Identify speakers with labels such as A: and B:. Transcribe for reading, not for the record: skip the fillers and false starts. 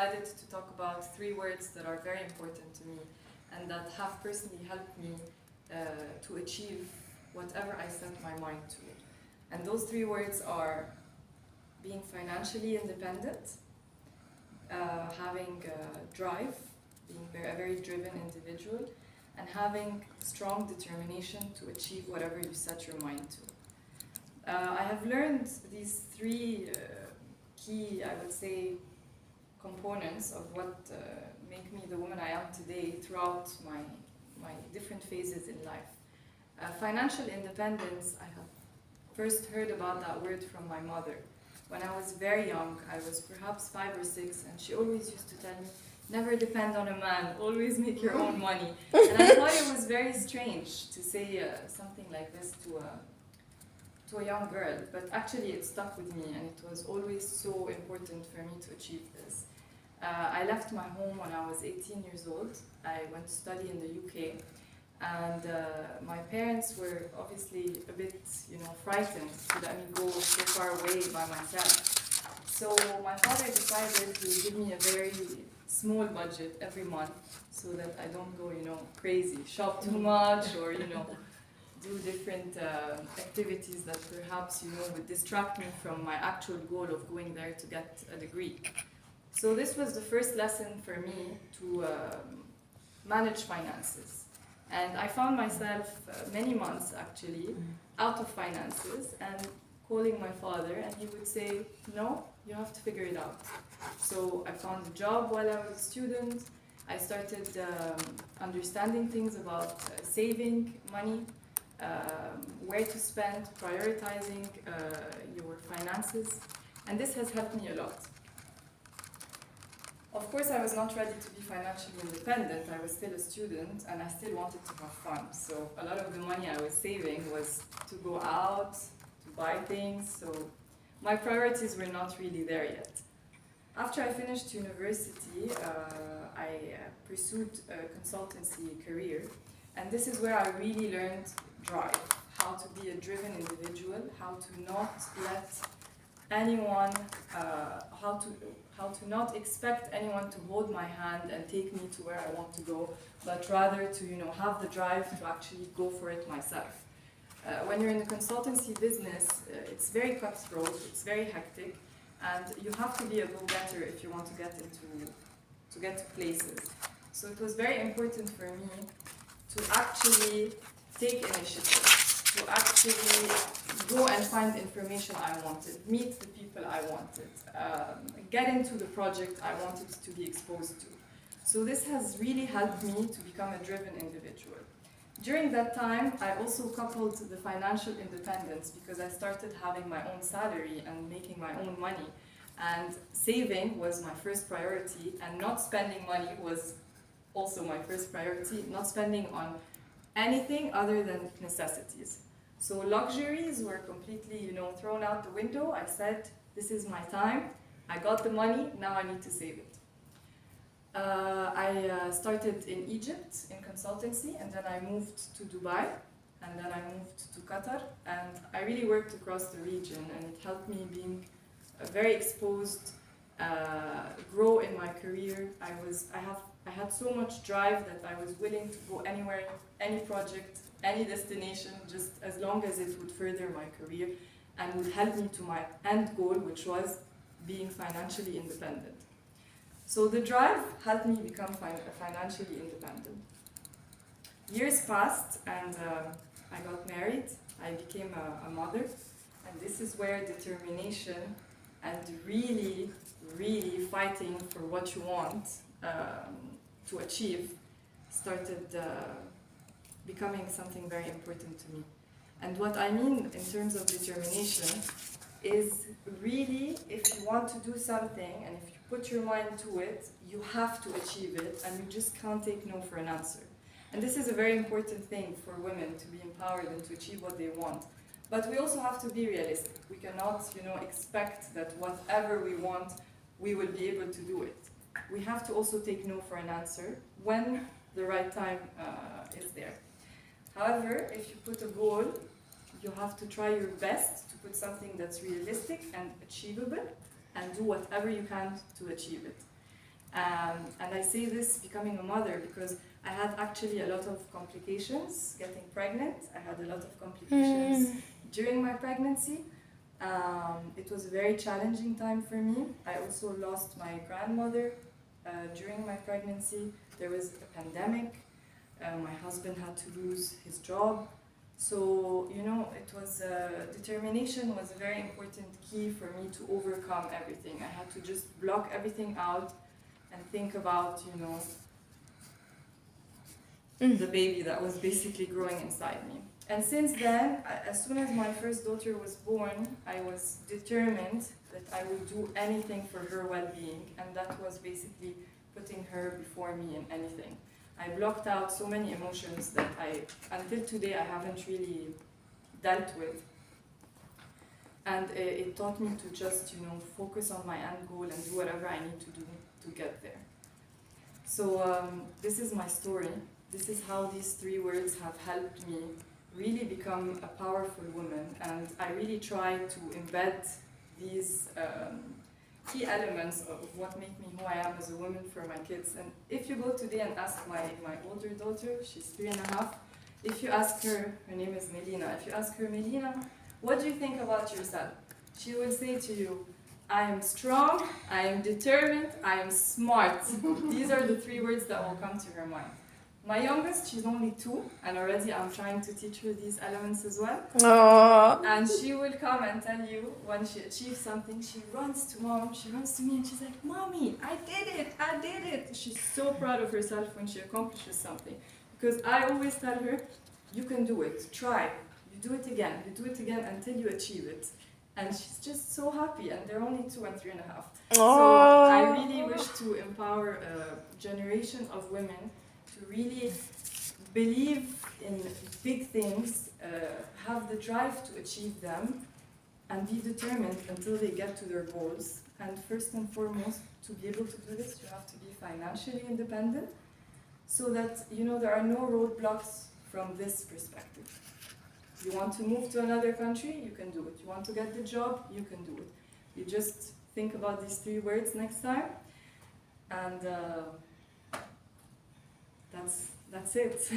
A: decided to talk about 3 words that are very important to me and that have personally helped me to achieve whatever I set my mind to. And those 3 words are being financially independent, having drive, being a very driven individual, and having strong determination to achieve whatever you set your mind to. I have learned these 3 key, I would say, components of what make me the woman I am today throughout my different phases in life. Financial independence, I have first heard about that word from my mother. When I was very young, I was perhaps 5 or 6, and she always used to tell me, never depend on a man, always make your own money. And I thought it was very strange to say something like this to a young girl, but actually it stuck with me, and it was always so important for me to achieve this. I left my home when I was 18 years old. I went to study in the UK, and my parents were obviously a bit, frightened to let me go so far away by myself. So my father decided to give me a very small budget every month so that I don't go, crazy, shop too much, or, do different activities that perhaps, would distract me from my actual goal of going there to get a degree. So this was the first lesson for me to manage finances. And I found myself many months actually out of finances and calling my father, and he would say, no, you have to figure it out. So I found a job while I was a student. I started understanding things about saving money, where to spend, prioritizing your finances, and this has helped me a lot. Of course, I was not ready to be financially independent. I was still a student, and I still wanted to have fun. So a lot of the money I was saving was to go out, to buy things, so my priorities were not really there yet. After I finished university, I pursued a consultancy career, and this is where I really learned drive, how to be a driven individual, how to not let anyone, how to not expect anyone to hold my hand and take me to where I want to go, but rather to have the drive to actually go for it myself. When you're in the consultancy business, it's very cutthroat, it's very hectic, and you have to be a go-getter if you want to get to places. So it was very important for me to actually take initiative, to actually go and find information I wanted, meet the people I wanted, get into the project I wanted to be exposed to. So this has really helped me to become a driven individual. During that time, I also coupled the financial independence because I started having my own salary and making my own money. And saving was my first priority, and not spending money was also my first priority, not spending on anything other than necessities. So luxuries were completely, thrown out the window. I said, this is my time, I got the money, now I need to save it. I started in Egypt in consultancy, and then I moved to Dubai, and then I moved to Qatar, and I really worked across the region, and it helped me being very exposed, grow in my career. I had so much drive that I was willing to go anywhere, any project, any destination, just as long as it would further my career and would help me to my end goal, which was being financially independent. So the drive helped me become financially independent. Years passed, and I got married. I became a mother, and this is where determination and really, really fighting for what you want to achieve started becoming something very important to me. And what I mean in terms of determination is really, if you want to do something and if you put your mind to it, you have to achieve it, and you just can't take no for an answer. And this is a very important thing for women, to be empowered and to achieve what they want. But we also have to be realistic. We cannot, expect that whatever we want, we will be able to do it. We have to also take no for an answer when the right time is there. However, if you put a goal, you have to try your best to put something that's realistic and achievable, and do whatever you can to achieve it. And I say this becoming a mother because I had actually a lot of complications getting pregnant. I had a lot of complications during my pregnancy. It was a very challenging time for me. I also lost my grandmother during my pregnancy. There was a pandemic. My husband had to lose his job. So, you know, it was determination was a very important key for me to overcome everything. I had to just block everything out and think about, you know, the baby that was basically growing inside me. And since then, as soon as my first daughter was born, I was determined that I would do anything for her well-being, and that was basically putting her before me in anything. I blocked out so many emotions that until today, I haven't really dealt with. And it taught me to just, you know, focus on my end goal and do whatever I need to do to get there. So this is my story. This is how these 3 words have helped me really become a powerful woman, and I really try to embed these key elements of what make me who I am as a woman for my kids. And if you go today and ask my older daughter, she's 3.5, if you ask her name is Melina, if you ask her, Melina, what do you think about yourself? She will say to you, I am strong, I am determined, I am smart. These are the 3 words that will come to her mind. My youngest, she's only 2, and already I'm trying to teach her these elements as well.
B: Aww.
A: And she will come and tell you when she achieves something, she runs to mom, she runs to me, and she's like, Mommy, I did it. She's so proud of herself when she accomplishes something. Because I always tell her, you can do it, try, you do it again until you achieve it. And she's just so happy, and they're only 2 and 3.5. So I really wish to empower a generation of women to really believe in big things, have the drive to achieve them, and be determined until they get to their goals. And first and foremost, to be able to do this, you have to be financially independent, so that, you know, there are no roadblocks from this perspective. You want to move to another country, you can do it. You want to get the job, you can do it. You just think about these 3 words next time, and that's it.